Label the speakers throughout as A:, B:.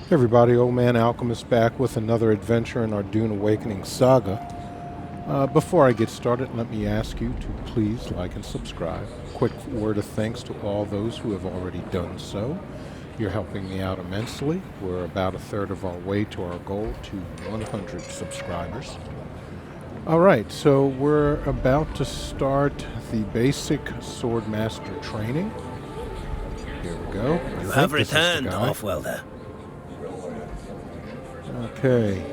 A: Hey everybody, Old Man Alchemist back with another adventure in our Dune Awakening saga. Before I get started, let me ask you to please like and subscribe. Quick word of thanks to all those who have already done so. You're helping me out immensely. We're about a third of our way to our goal to 100 subscribers. Alright, so we're about to start the basic Swordmaster training. Here we go.
B: You have returned, off-welder.
A: Okay.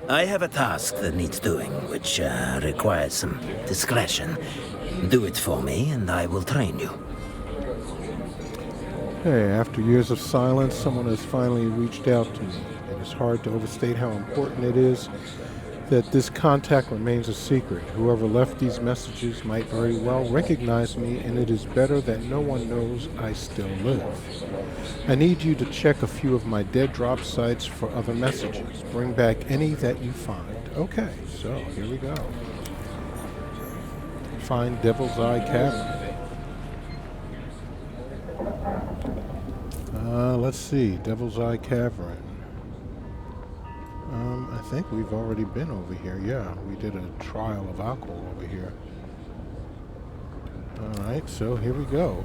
B: I have a task that needs doing, which requires some discretion. Do it for me, and I will train you.
A: Hey, after years of silence, someone has finally reached out to me. It is hard to overstate how important it is that this contact remains a secret. Whoever left these messages might very well recognize me, and it is better that no one knows I still live. I need you to check a few of my dead drop sites for other messages. Bring back any that you find. Okay, so here we go. Find Devil's Eye Cavern. Let's see, Devil's Eye Cavern. I think we've already been over here. Yeah, we did a trial of alcohol over here. Alright, so here we go.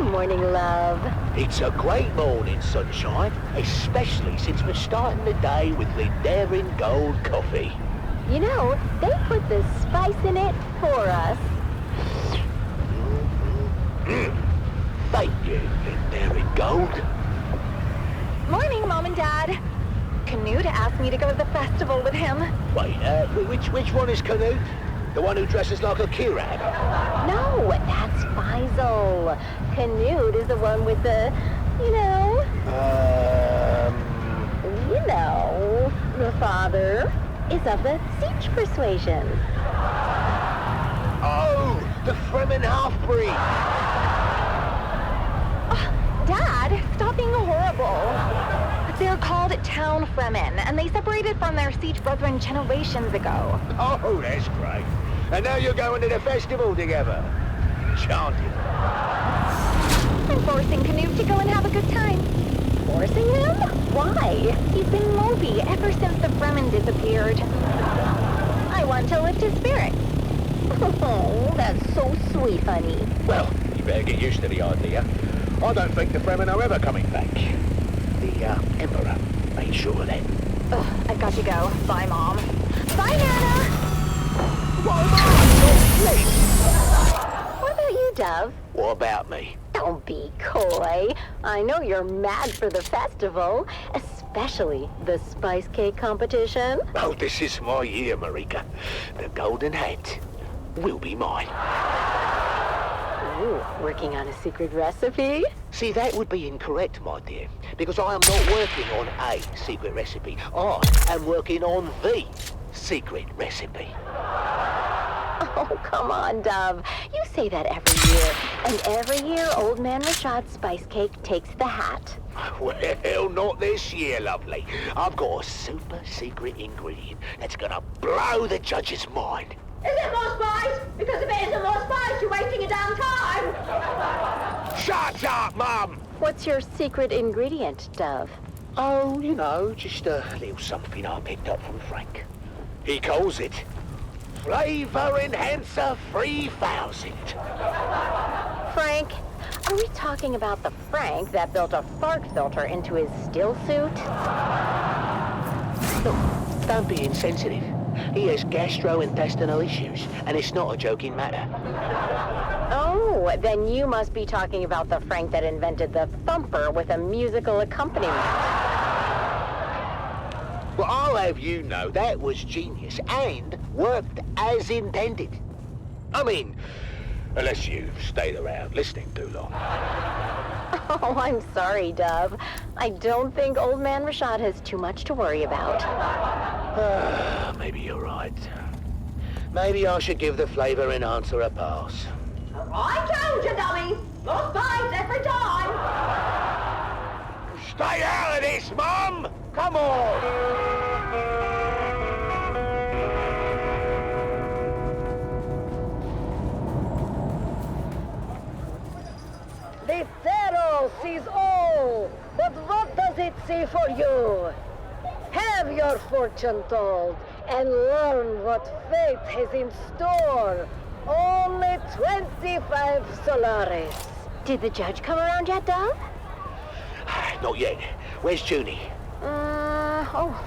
C: Morning, love.
D: It's a great morning, sunshine, especially since we're starting the day with Lindarin Gold coffee.
C: You know, they put the spice in it for us.
D: Thank you, Lindarin Gold.
C: Morning, Mom and Dad. Canute asked me to go to the festival with him.
D: Wait, which one is Canute? The one who dresses like a Kirab?
C: No, that's Faisal. Canute is the one with the, you know... You know, the father is of the Siege persuasion.
D: Oh, the Fremen half-breed.
C: Dad, stop being horrible. They're called Town Fremen, and they separated from their Siege brethren generations ago.
D: Oh, that's great. And now you're going to the festival together. Enchanted.
C: I'm forcing Canute to go and have a good time. Forcing him? Why? He's been mopey ever since the Fremen disappeared. I want to lift his spirits. Oh, that's so sweet, honey.
D: Well, you better get used to the idea. I don't think the Fremen are ever coming back. The Emperor made sure of that.
C: Ugh, I've got to go. Bye, Mom. Bye, Nana!
D: Whoa, Mom,
C: What about you, Dove?
D: what about me?
C: Don't be coy. I know you're mad for the festival, especially the spice cake competition.
D: Oh, this is my year, Marika. The golden hat will be mine.
C: Ooh, working on a secret recipe?
D: See, that would be incorrect, my dear, because I am not working on a secret recipe. I am working on the secret recipe.
C: Oh, come on, Dove. You say that every year. And every year, Old Man Rashad's spice cake takes the hat.
D: Well, not this year, lovely. I've got a super secret ingredient that's gonna blow the judge's mind.
E: Is it more spice? Because if it isn't more spice, you're wasting your damn time.
D: Shut up, Mum!
C: What's your secret ingredient, Dove?
D: Oh, you know, just a little something I picked up from Frank. He calls it Flavor Enhancer 3000.
C: Frank, are we talking about the Frank that built a fart filter into his still suit?
D: don't be insensitive. He has gastrointestinal issues, and it's not a joking matter.
C: Oh, then you must be talking about the Frank that invented the thumper with a musical accompaniment.
D: Well, I'll have you know that was genius and worked as intended. I mean, unless you've stayed around listening too long.
C: Oh, I'm sorry, Dove. I don't think old man Rashad has too much to worry about.
D: Maybe you're right. Maybe I should give the flavor enhancer a pass.
E: I told you, dummy. More spies every time.
D: Stay out of this, Mum! Come on!
F: The Pharaoh sees all, but what does it see for you? Have your fortune told and learn what fate has in store. Only 25 Solaris.
C: Did the judge come around yet, Dove?
D: Not yet. Where's Junie?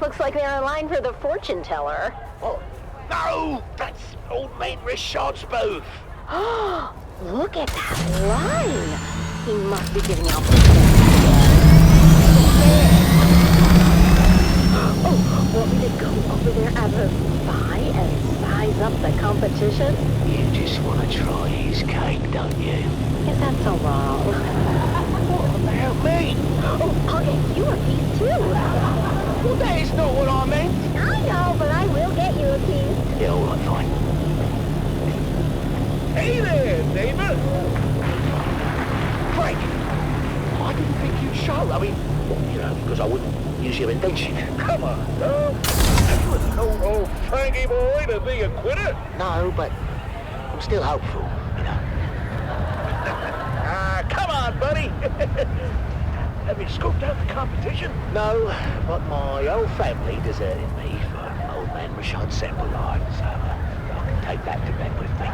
C: Looks like they're in line for the fortune teller.
D: Oh, no! That's old mate Rashad's booth.
C: Look at that line. He must be giving out. Want me to go over there as a spy and size up the competition?
D: You just want to try his cake, don't you?
C: Is that so wrong?
D: What about me?
C: Oh, I'll get you a piece too.
D: Well, that is not what I meant.
C: I know, but I will get you a piece.
D: Yeah, all right, fine. Hey there, neighbor. Frank, I didn't think you'd show. I mean, well, you know, because I wouldn't use your invention. Come on, no. You wouldn't know old Frankie boy to be a quitter. No, but I'm still hopeful, you know. Come on, buddy. Have you scoped out the competition? No, but my whole family deserted me for old man Rashad's sample line, so I can take that to bed with me.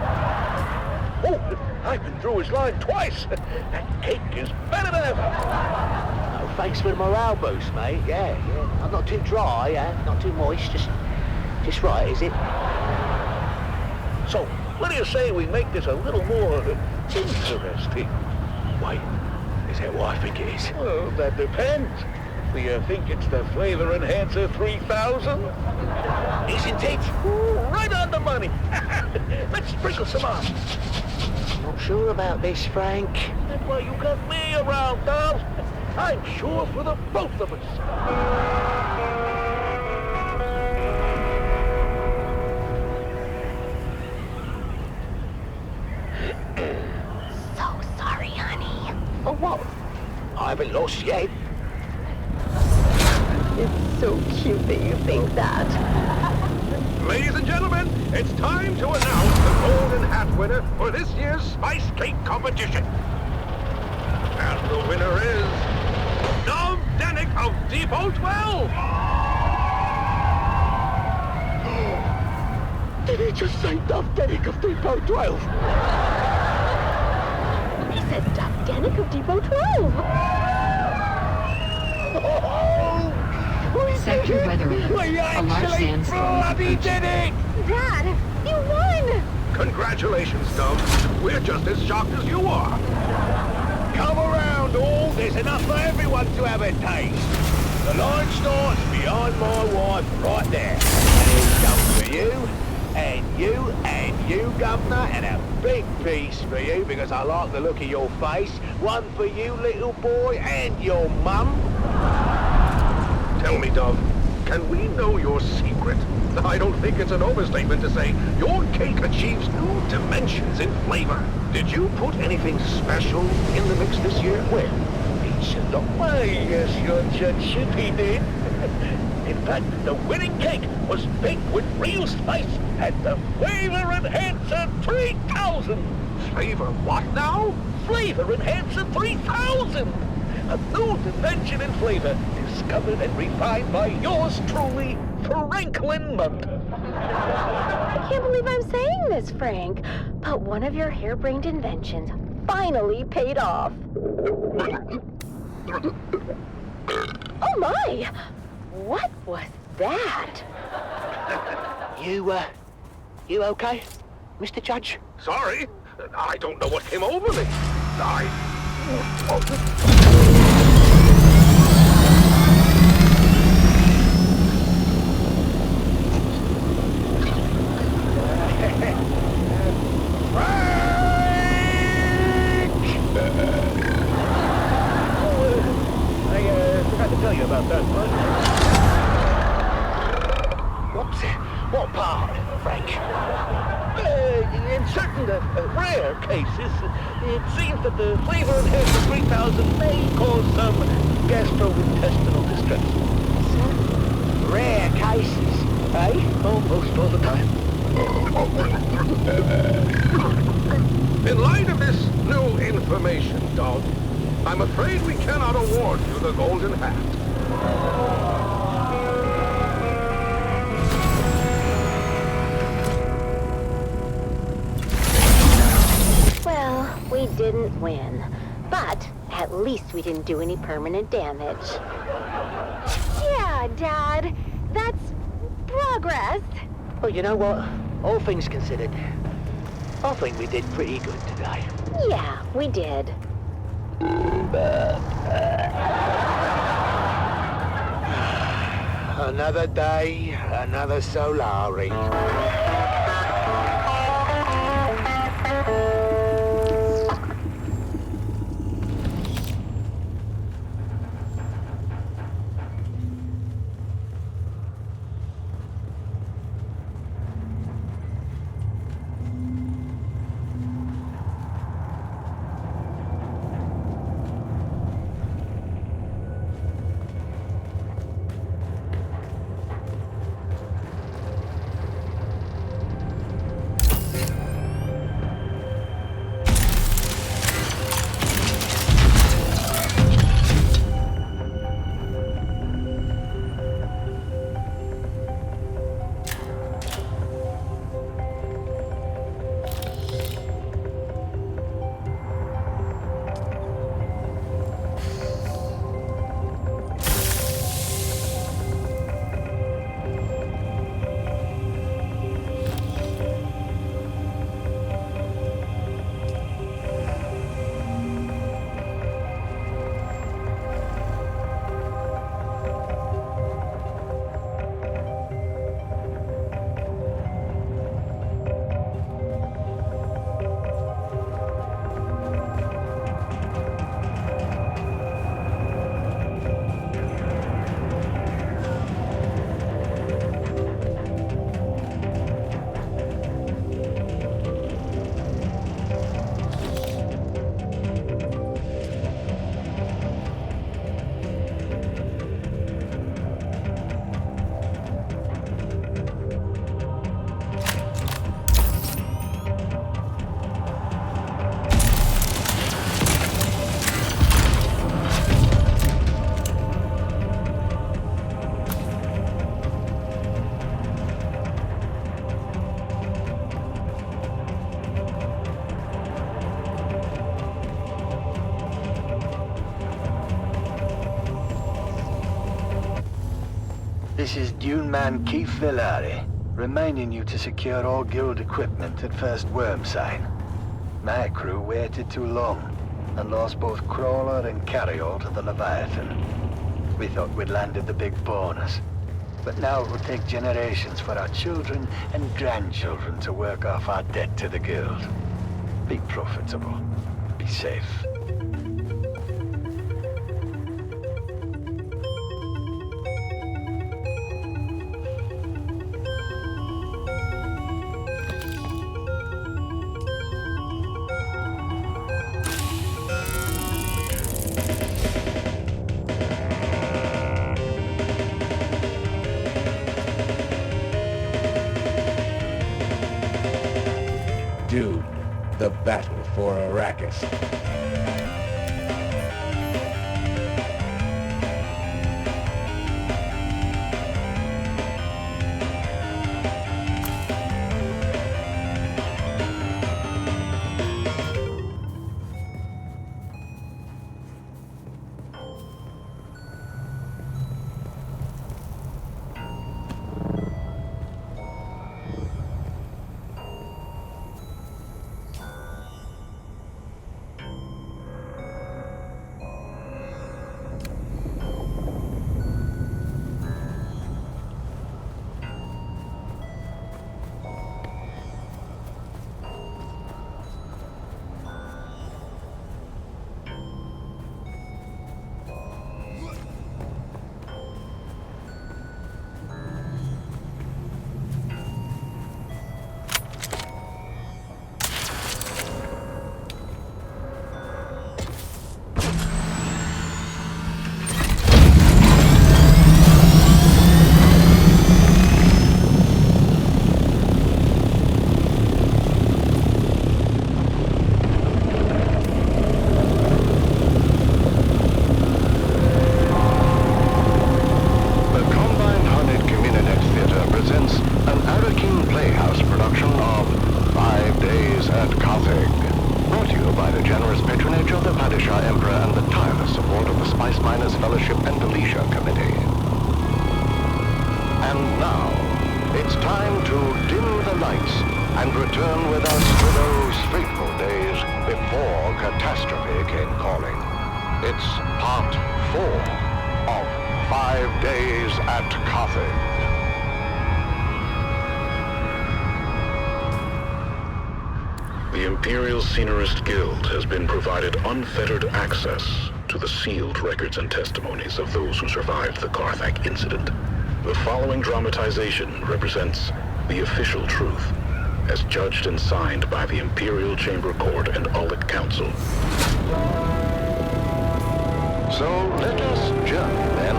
D: Oh, I've been through his line twice. That cake is better than ever. Oh, thanks for the morale boost, mate. Yeah. I'm not too dry, not too moist, just right, is it? So, what do you say we make this a little more interesting? Wait, is that what I think it is? Well, that depends. Do you think it's the Flavor Enhancer 3000? Isn't it? Right on the money. Let's sprinkle some on. Not sure about this, Frank. That's why you got me around, Dove. I'm sure for the both of us.
C: So sorry, honey. Oh, whoa.
D: I haven't lost yet.
C: It's so cute that you think that.
G: Ladies and gentlemen, it's time to announce the golden hat winner for this year's Spice Cake competition. And the winner is Dove Denick of Depot 12.
D: Did he just say Dove Denick of Depot 12?
C: He said Dove Denick of Depot 12.
H: Sector weather alert.
D: We
H: A large
D: actually
H: sandstorm
D: bloody did it!
C: Dad, you won!
G: Congratulations, Dove. We're just as shocked as you are.
D: Come around, all. There's enough for everyone to have a taste. The line starts behind my wife right there. And it's come for you, and you, Governor, and a big piece for you because I like the look of your face. One for you, little boy, and your mum.
G: Tell me, Dove, can we know your secret? I don't think it's an overstatement to say your cake achieves new dimensions in flavor. Did you put anything special in the mix this year?
D: Well, it's a long way, yes, your judgeship, he did. In fact, the winning cake was baked with real spice at the Flavor Enhancer 3000.
G: Flavor what now?
D: Flavor Enhancer 3000! A new dimension in flavor, discovered and refined by yours truly, Franklin Munt.
C: I can't believe I'm saying this, Frank, but one of your harebrained inventions finally paid off. Oh my! What was that?
D: You okay, Mr. Judge?
G: Sorry, I don't know what came over me.
D: I forgot to tell you about that, bud. What part, Frank? In certain rare cases, it seems that the flavor enhanced for 3000 may cause some gastrointestinal distress.
F: Rare cases, eh?
D: Almost all the time.
G: In light of this new information, Dog, I'm afraid we cannot award you the Golden Hat.
C: Well, we didn't win. But at least we didn't do any permanent damage. Yeah, Dad. That's progress.
D: Well, you know what? All things considered, I think we did pretty good today.
C: Yeah, we did.
D: Another day, another Solari.
H: This is Dune Man Keith Villari, reminding you to secure all guild equipment at first worm sign. My crew waited too long and lost both crawler and carryall to the Leviathan. We thought we'd landed the big bonus, but now it will take generations for our children and grandchildren to work off our debt to the guild. Be profitable. Be safe.
I: Dune, the battle for Arrakis.
J: it's time to dim the lights and return with us to those fateful days before catastrophe came calling. It's part 4 of 5 Days at Carthage.
K: The Imperial Scenarist Guild has been provided unfettered access to the sealed records and testimonies of those who survived the Carthage incident. The following dramatization represents the official truth, as judged and signed by the Imperial Chamber Court and Aulic Council.
J: So let us journey then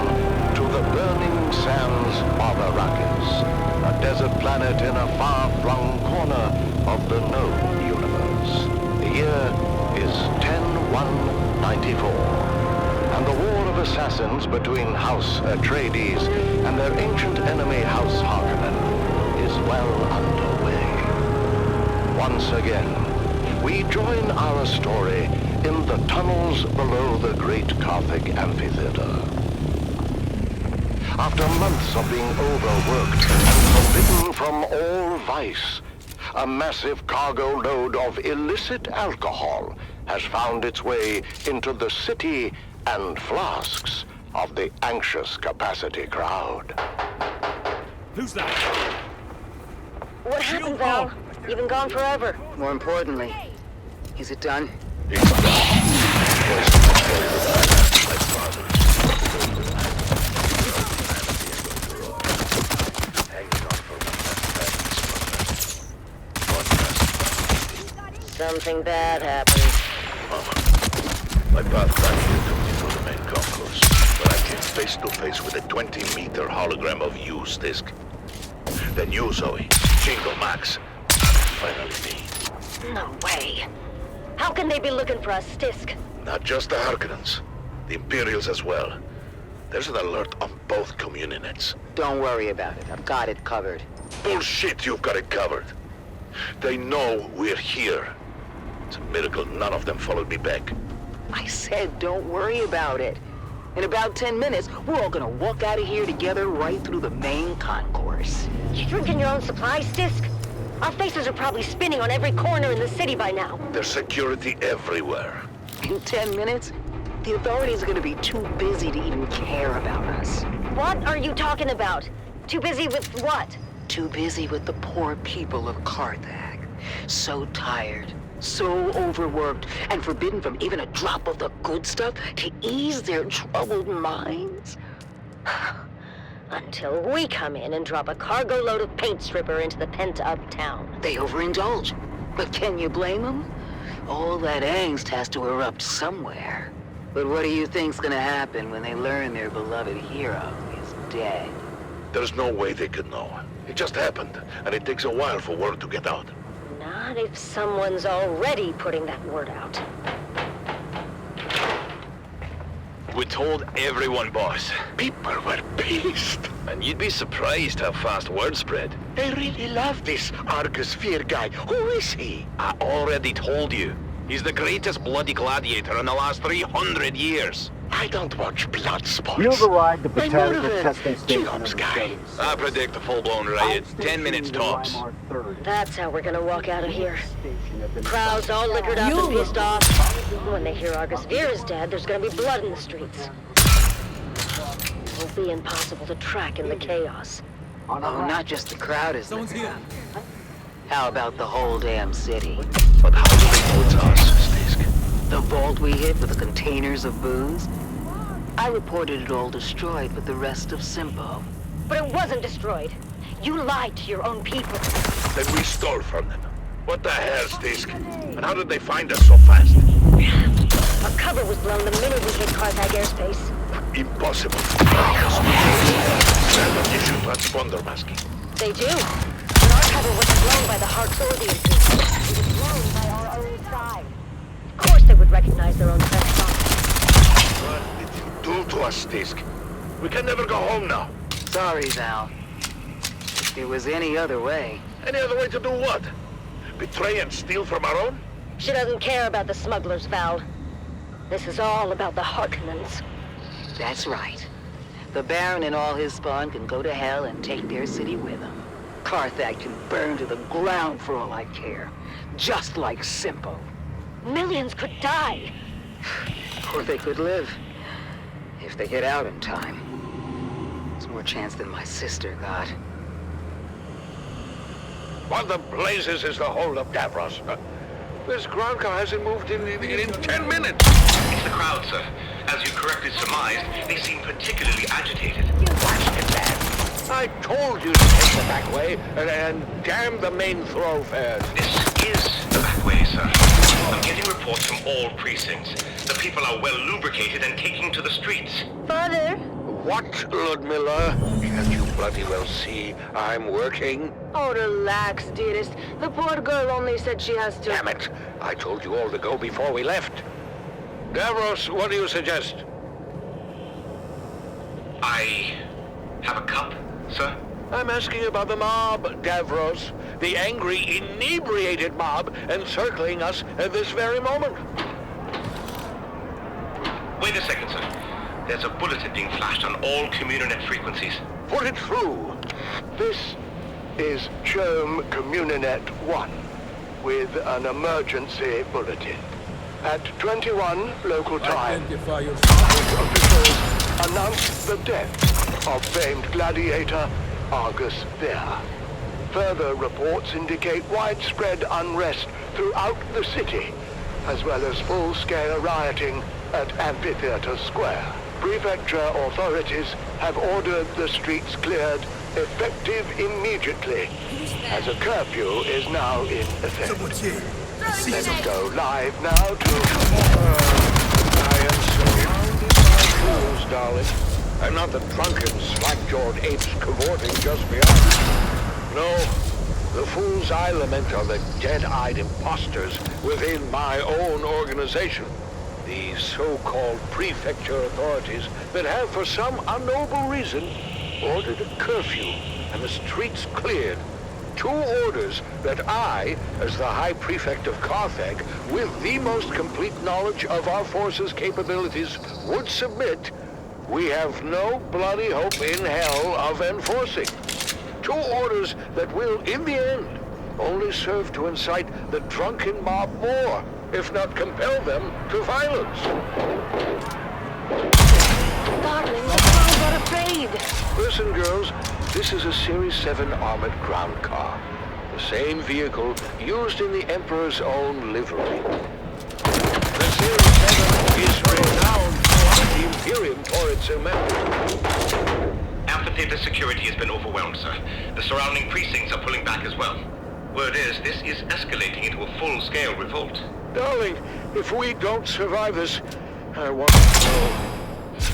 J: to the burning sands of Arrakis, a desert planet in a far-flung corner of the known universe. The year is 10-1-94, and the war of assassins between House Atreides and their ancient enemy House Harkonnen is well underway. Once again, we join our story in the tunnels below the great Carthage amphitheater. After months of being overworked and forbidden from all vice, a massive cargo load of illicit alcohol has found its way into the city and flasks of the anxious capacity crowd.
L: Who's that?
F: What happened, Val? You've been gone forever.
M: More importantly, is it done?
F: Something bad happened.
G: My path back here took me through the main concourse, but I came face to face with a 20-meter hologram of you, Stisk. Then you, Zoe, Jingle Max, and finally me.
F: No way. How can they be looking for us, Stisk?
G: Not just the Harkonnens, the Imperials as well. There's an alert on both communinets.
M: Don't worry about it. I've got it covered.
G: Bullshit, you've got it covered. They know we're here. It's a miracle none of them followed me back.
M: I said don't worry about it. In about 10 minutes, we're all gonna walk out of here together right through the main concourse.
F: You drinking your own supplies, Stisk? Our faces are probably spinning on every corner in the city by now.
G: There's security everywhere.
M: In 10 minutes, the authorities are gonna be too busy to even care about us.
F: What are you talking about? Too busy with what?
M: Too busy with the poor people of Carthage. So tired, so overworked, and forbidden from even a drop of the good stuff to ease their troubled minds.
F: Until we come in and drop a cargo load of paint stripper into the pent-up town.
M: They overindulge. But can you blame them? All that angst has to erupt somewhere. But what do you think's gonna happen when they learn their beloved hero is dead?
G: There's no way they could know. It just happened, and it takes a while for word to get out.
F: Not if someone's already putting that word out.
N: We told everyone, boss.
G: People were pissed.
N: And you'd be surprised how fast word spread.
G: I really love this Argus Fear guy. Who is he?
N: I already told you. He's the greatest bloody gladiator in the last 300 years.
G: I don't watch blood sports.
O: You've arrived at the
G: I'm
O: target
G: more of a
O: testing station
G: Jacobs
O: of
G: guy.
N: I predict a full-blown riot. 10 minutes tops.
F: That's how we're gonna walk out of here. Crowds all liquored up and pissed off. When they hear Argus Veer is dead, there's gonna be blood in the streets. It will be impossible to track in the chaos.
M: Oh, not just the crowd is liquored up. How about the whole damn city?
G: But how do they know it's us, Stisk?
M: The vault we hit with the containers of booze? I reported it all destroyed with the rest of Simpo.
F: But it wasn't destroyed. You lied to your own people.
G: Then we stole from them. What the hell, Stisk? And how did they find us so fast?
F: Our cover was blown the minute we hit Carthage airspace.
G: Impossible. Issue transponder masking.
F: They do. But our cover wasn't blown by the Harks or the Imperials. It was blown by our own side. Of course they would recognize their own best spot.
G: What did you do to us, Stisk? We can never go home now.
M: Sorry, Val. If there was any other way.
G: Any other way to do what? Betray and steal from our own?
F: She doesn't care about the smugglers, Val. This is all about the Harkonnens.
M: That's right. The Baron and all his spawn can go to hell and take their city with them. Carthag can burn to the ground for all I care. Just like Simpo.
F: Millions could die.
M: Or they could live. If they get out in time. There's more chance than my sister got.
G: What the blazes is the holdup, Davros? This ground car hasn't moved in 10 minutes.
N: It's the crowd, sir. As you correctly surmised, they seem particularly agitated.
G: You bastard, Dad. I told you to take the back way and damn the main thoroughfares.
N: This is the back way, sir. I'm getting reports from all precincts. The people are well lubricated and taking to the streets.
F: Father?
G: What, Ludmilla? Can't you bloody well see I'm working?
F: Oh, relax, dearest. The poor girl only said she has to...
G: Damn it! I told you all to go before we left. Davros, what do you suggest?
N: I have a cup, sir?
G: I'm asking about the mob, Davros. The angry, inebriated mob encircling us at this very moment.
N: Wait a second, sir. There's a bulletin being flashed on all Communinet frequencies.
G: Put it through.
O: This is Chome Communinet 1 with an emergency bulletin. At 21 local time, officials announced the death of famed gladiator Argus Ver. Further reports indicate widespread unrest throughout the city, as well as full-scale rioting at Amphitheater Square. Prefecture authorities have ordered the streets cleared, effective immediately, as a curfew is now in effect. Let's go live now to...
G: I am surrounded by fools, darling. I'm not the drunken, slack-jawed apes cavorting just beyond. No, the fools I lament are the dead-eyed imposters within my own organization. The so-called prefecture authorities that have, for some unknowable reason, ordered a curfew and the streets cleared. 2 orders that I, as the High Prefect of Carthag, with the most complete knowledge of our forces' capabilities, would submit, we have no bloody hope in hell of enforcing. 2 orders that will, in the end, only serve to incite the drunken mob more, if not compel them to violence.
F: Darling, the crowds are afraid.
G: Listen, girls, this is a Series 7 armored ground car. The same vehicle used in the Emperor's own livery. The Series 7 is renowned throughout the Imperium for its immense.
N: Amphitheater security has been overwhelmed, sir. The surrounding precincts are pulling back as well. Word is, this is escalating into a full-scale revolt.
G: Darling, if we don't survive this, I want to know.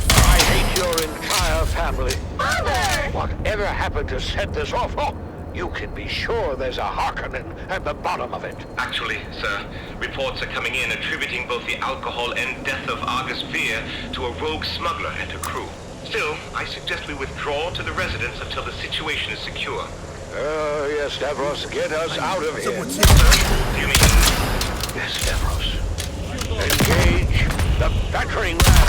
G: I hate your entire family.
F: Father!
G: Whatever happened to set this off? Oh, you can be sure there's a Harkonnen at the bottom of it.
N: Actually, sir, reports are coming in attributing both the alcohol and death of Argus Fear to a rogue smuggler and her crew. Still, I suggest we withdraw to the residence until the situation is secure.
G: Yes, Davros, get us out of here.
N: Do you mean...
G: Yes, Davros. Engage the battering ram.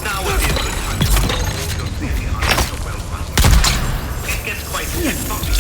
N: Now would be a good time to go see the army so well found. It gets quite foggy.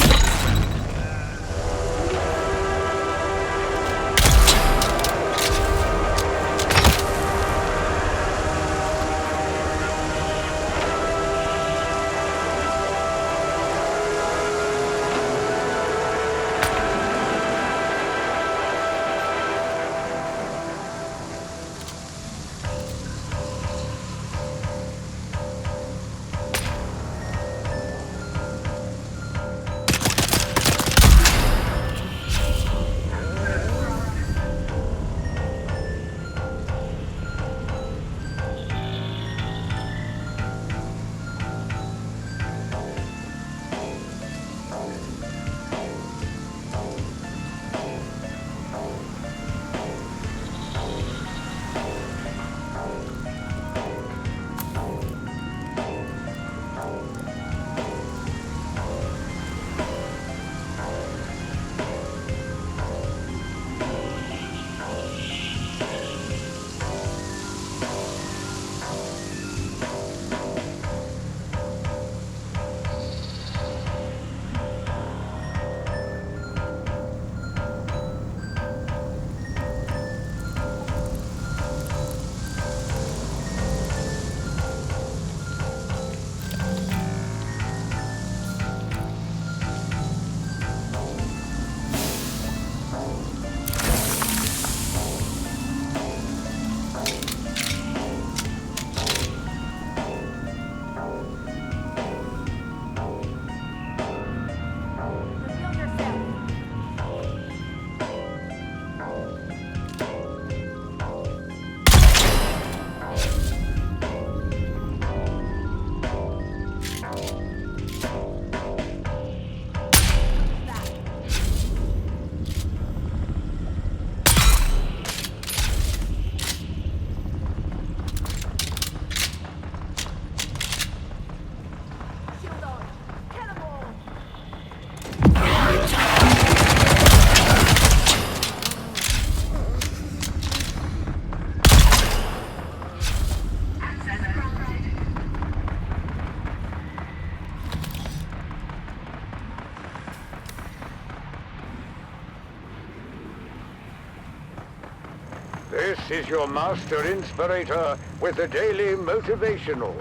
O: This is your Master Inspirator with the Daily Motivational.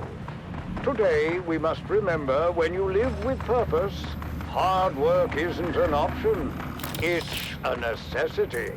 O: Today, we must remember when you live with purpose, hard work isn't an option. It's a necessity.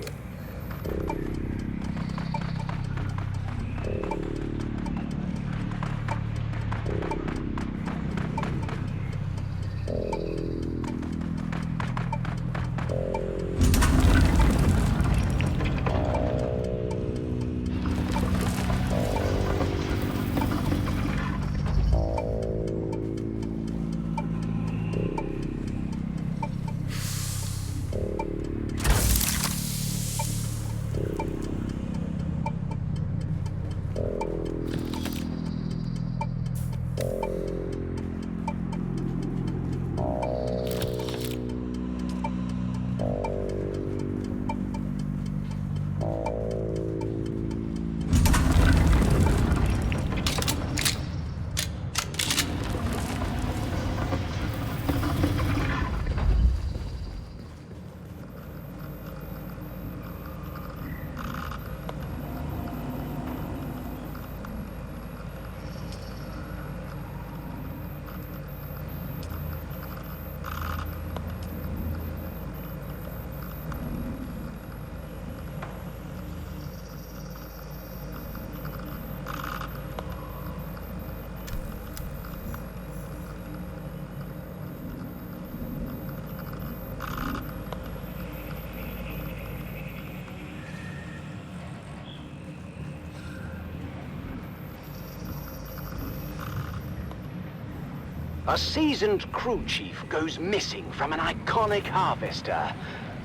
D: A seasoned crew chief goes missing from an iconic harvester,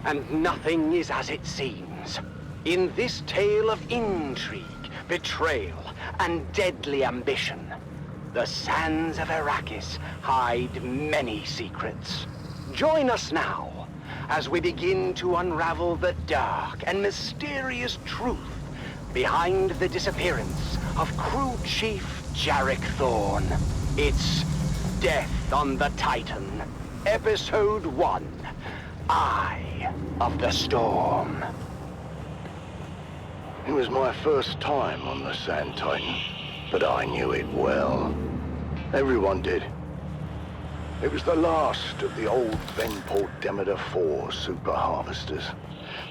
D: and nothing is as it seems. In this tale of intrigue, betrayal, and deadly ambition, the sands of Arrakis hide many secrets. Join us now as we begin to unravel the dark and mysterious truth behind the disappearance of crew chief Jarek Thorne. It's Death on the Titan, Episode 1, Eye of the Storm.
O: It was my first time on the Sand Titan, but I knew it well. Everyone did. It was the last of the old Venport Demeter 4 super harvesters.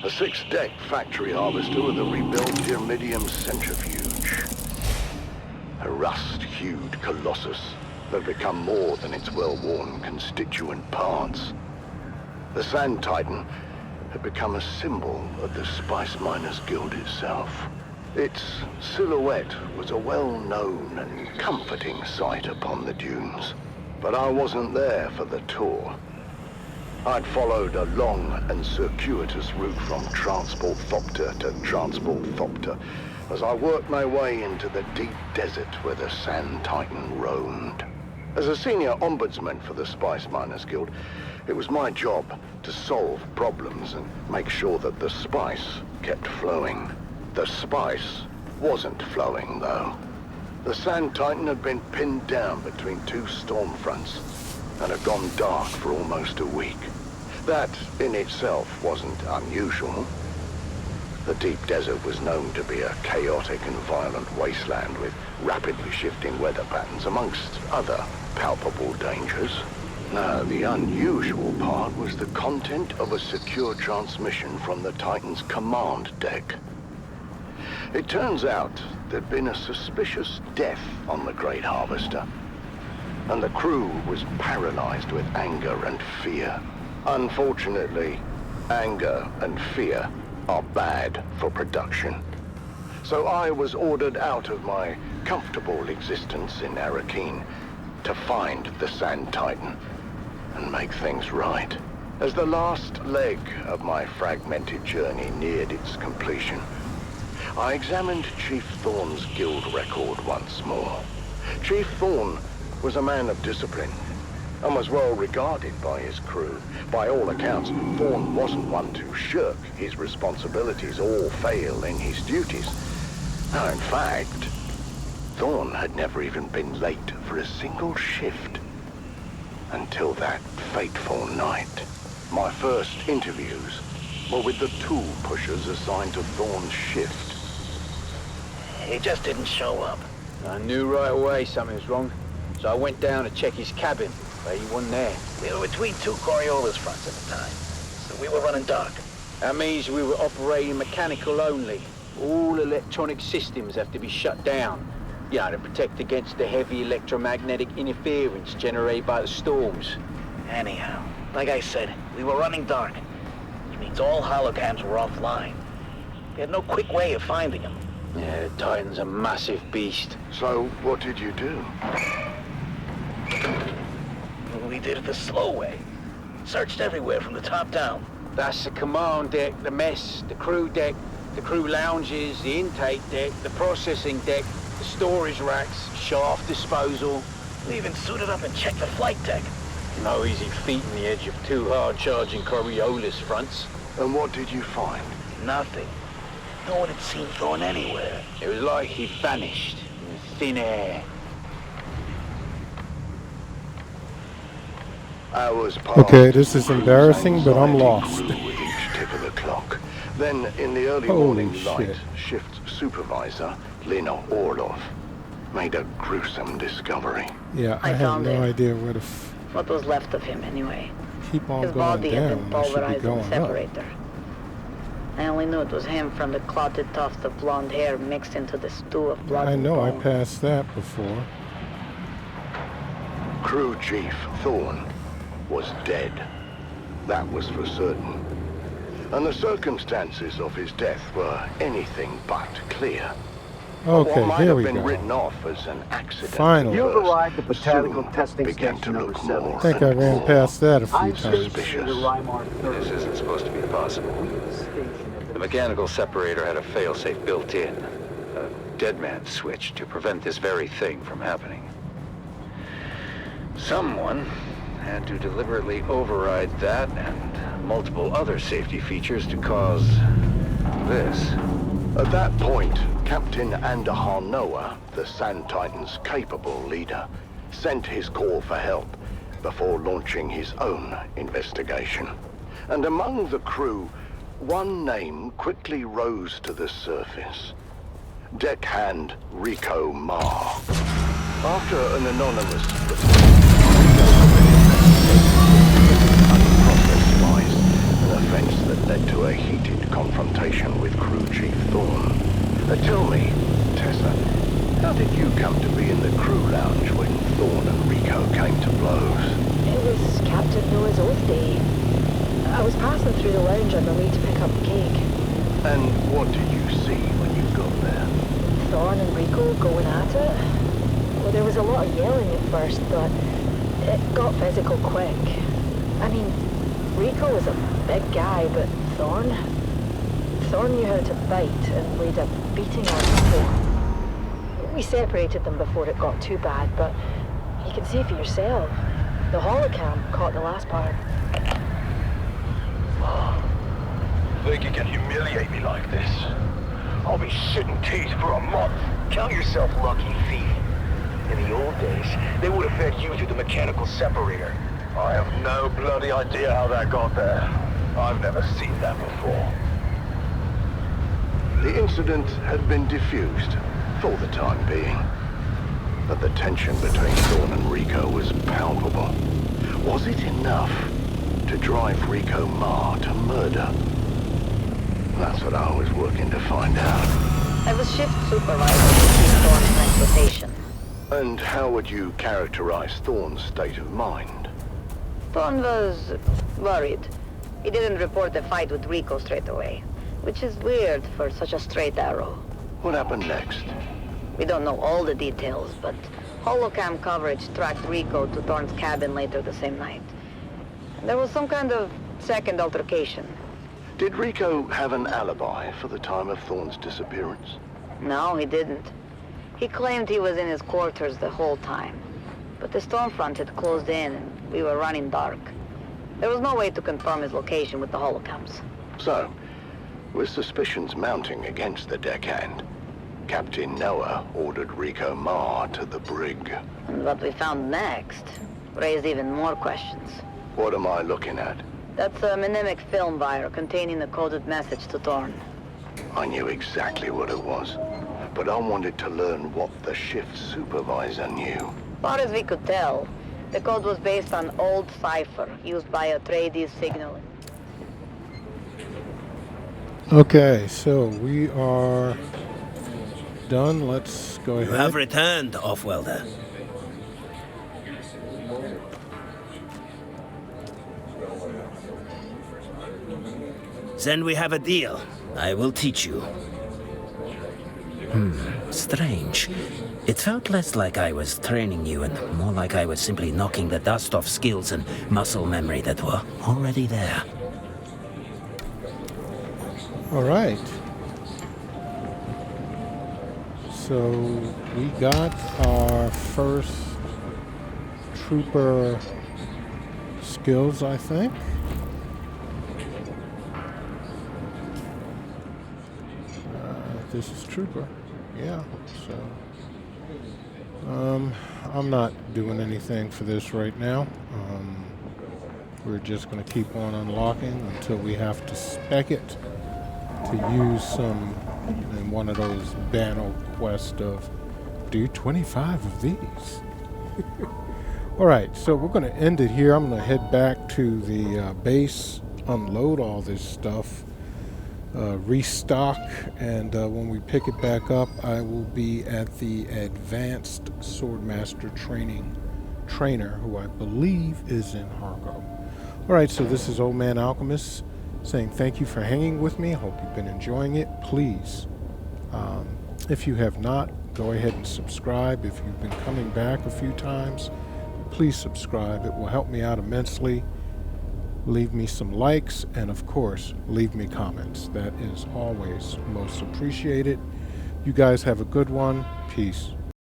O: A 6-deck factory harvester with a rebuilt Iridium centrifuge. A rust-hued colossus that had become more than its well-worn constituent parts. The Sand Titan had become a symbol of the Spice Miners Guild itself. Its silhouette was a well-known and comforting sight upon the dunes. But I wasn't there for the tour. I'd followed a long and circuitous route from Ornithopter to Ornithopter as I worked my way into the deep desert where the Sand Titan roamed. As a senior ombudsman for the Spice Miners Guild, it was my job to solve problems and make sure that the spice kept flowing. The spice wasn't flowing, though. The Sand Titan had been pinned down between two storm fronts and had gone dark for almost a week. That, in itself, wasn't unusual. The deep desert was known to be a chaotic and violent wasteland with rapidly shifting weather patterns, amongst other palpable dangers. Now, the unusual part was the content of a secure transmission from the Titan's command deck. It turns out there'd been a suspicious death on the Great Harvester, and the crew was paralyzed with anger and fear. Unfortunately, anger and fear are bad for production. So I was ordered out of my comfortable existence in Arrakeen to find the Sand Titan and make things right. As the last leg of my fragmented journey neared its completion, I examined Chief Thorne's guild record once more. Chief Thorne was a man of discipline and was well regarded by his crew. By all accounts, Thorne wasn't one to shirk his responsibilities or fail in his duties. Now, in fact, Thorne had never even been late for a single shift until that fateful night. My first interviews were with the tool pushers assigned to Thorne's shift.
D: he just didn't show up.
P: I knew right away something was wrong, so I went down to check his cabin, but he wasn't there.
D: We were between two Coriolis fronts at the time, so we were running dark.
P: That means we were operating mechanical only. All electronic systems have to be shut down, you know, to protect against the heavy electromagnetic interference generated by the storms.
D: Anyhow, like I said, we were running dark, which means all holocams were offline. We had no quick way of finding them.
P: Yeah, the Titan's a massive beast.
O: So, what did you do?
D: We did it the slow way. Searched everywhere from the top down.
P: That's the command deck, the mess, the crew deck, the crew lounges, the intake deck, the processing deck, the storage racks, shaft disposal.
D: We even suited up and checked the flight deck.
P: No easy feat in the edge of two hard-charging Coriolis fronts.
O: And what did you find?
D: Nothing. No one had seen Thorne anywhere.
P: It was like he vanished in thin air.
O: Hours passed.
A: Okay, this is embarrassing, but I'm lost.
O: With each tick of the clock. Then, in the early
A: Holy
O: morning
A: shit.
O: light, shift supervisor Lena Orlov made a gruesome discovery.
A: Yeah, I have
C: found
A: no
C: it.
A: idea where to
C: What was left of him, anyway.
A: keep on
C: His
A: going
C: body had been
A: down. I should be
C: pulverized in the
A: going up.
C: separator. I only knew it was him from the clotted tuft of blonde hair mixed into the stew of blood
A: I
C: and
A: know, I
C: bone.
A: passed that before.
O: Crew Chief Thorne was dead. That was for certain. And the circumstances of his death were anything but clear.
A: Okay,
O: what might
A: here
O: have
A: we
O: been
A: go.
O: written off as an accident.
A: Finally.
O: You've
Q: arrived at botanical testing
O: began to
Q: station number
O: look
Q: 7.
O: more
A: I think I
O: and
A: ran
O: more
A: past that a few times.
O: suspicious.
R: This isn't supposed to be possible. The mechanical separator had a failsafe built in. A dead man's switch to prevent this very thing from happening. Someone had to deliberately override that and multiple other safety features to cause this.
O: At that point, Captain Andahar Noah, the Sand Titan's capable leader, sent his call for help before launching his own investigation. And among the crew, one name quickly rose to the surface. Deckhand Rico Marr. After an anonymous unprocessed spies, an offense that led to a heated confrontation with Crew Chief Thorne. Tell me, Tessa, how did you come to be in the crew lounge when Thorne and Rico came to blows?
C: It was Captain Noah's oath day. I was passing through the lounge on the way to pick up the cake.
O: And what did you see when you got there?
C: Thorne and Rico going at it. Well, there was a lot of yelling at first, but it got physical quick. I mean, Rico was a big guy, but Thorne knew how to bite and laid a beating on people. We separated them before it got too bad, but you can see for yourself. The holocam caught the last part.
O: Think you can humiliate me like this? I'll be shitting teeth for a month. Count yourself lucky, thief. In the old days, they would have fed you through the mechanical separator. I have no bloody idea how that got there. I've never seen that before. The incident had been diffused, for the time being. But the tension between Thorne and Rico was palpable. Was it enough to drive Rico Marr to murder? That's what I was working to find out.
C: I was shift supervisor to keep Thorne's transportation.
O: And how would you characterize Thorne's state of mind?
C: Thorne was worried. He didn't report the fight with Rico straight away, which is weird for such a straight arrow.
O: What happened next?
C: We don't know all the details, but holocam coverage tracked Rico to Thorne's cabin later the same night. There was some kind of second altercation.
O: Did Rico have an alibi for the time of Thorne's disappearance?
C: No, he didn't. He claimed he was in his quarters the whole time. But the storm front had closed in and we were running dark. There was no way to confirm his location with the holocams.
O: So, with suspicions mounting against the deckhand, Captain Noah ordered Rico Marr to the brig.
C: And what we found next raised even more questions.
O: What am I looking at?
C: That's a mnemonic film wire containing a coded message to Thorne.
O: I knew exactly what it was. but I wanted to learn what the shift supervisor knew.
F: Far as we could tell, the code was based on old cipher used by Atreides signaling.
A: Okay, so we are done. Let's go ahead.
B: You have returned, Off-Welder. Then we have a deal. I will teach you. Strange. It felt less like I was training you and more like I was simply knocking the dust off skills and muscle memory that were already there.
A: All right. So we got our first trooper skills, I think. This is trooper. Yeah, so I'm not doing anything for this right now. We're just going to keep on unlocking until we have to spec it to use some in one of those Banner quest of do 25 of these. All right, so we're going to end it here. I'm going to head back to the base, unload all this stuff, restock, and when we pick it back up, I will be at the advanced Swordmaster trainer, who I believe is in Hagga. All right, so this is Old Man Alchemist saying thank you for hanging with me. I hope you've been enjoying it. Please, if you have not, go ahead and subscribe. If you've been coming back a few times, please subscribe. It will help me out immensely. Leave me some likes, and of course, leave me comments. That is always most appreciated. You guys have a good one. Peace.